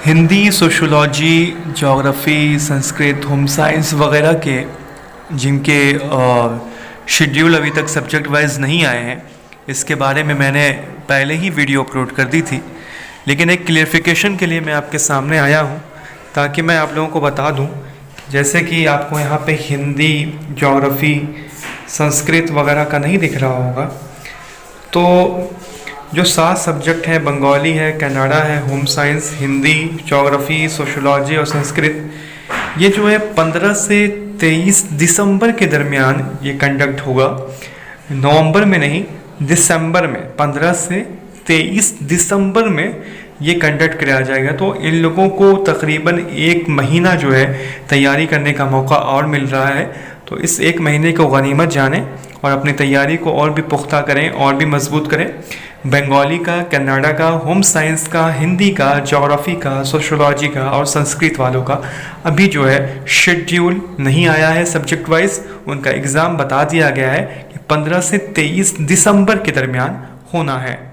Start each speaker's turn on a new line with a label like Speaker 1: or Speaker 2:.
Speaker 1: Hindi, sociology, geography, Sanskrit, home science वगैरह के जिनके शेड्यूल अभी तक सब्जेक्ट वाइज नहीं आए हैं, इसके बारे में मैंने पहले ही वीडियो अपलोड कर दी थी। लेकिन एक क्लियरिफिकेशन के लिए मैं आपके सामने आया हूँ ताकि मैं आप लोगों को बता दूँ। जैसे कि आपको यहाँ पे हिंदी, ज्योग्राफ़ी, संस्कृत वगैरह का नहीं दिख रहा होगा, तो जो 7 सब्जेक्ट हैं, बंगाली है, कन्नड़ा है, home science, Hindi, geography, sociology और संस्कृत, ये जो है 15 से 23 दिसंबर के दरमियान ये कंडक्ट होगा। नवंबर में नहीं, दिसंबर में, 15 से 23 दिसंबर में ये कंडक्ट कराया जाएगा। तो इन लोगों को तकरीबन 1 महीना जो है तैयारी करने का मौका और मिल रहा है। तो इस 1 महीने को गनीमत जानें और अपनी तैयारी को और भी पुख्ता करें और भी मजबूत करें। बंगाली का, कन्नड़ा का, होम साइंस का, हिंदी का, ज्योग्राफ़ी का, सोशोलॉजी का और संस्कृत वालों का अभी जो है शेड्यूल नहीं आया है सब्जेक्ट वाइज। उनका एग्ज़ाम बता दिया गया है कि 15 से 23 दिसंबर के दरमियान होना है।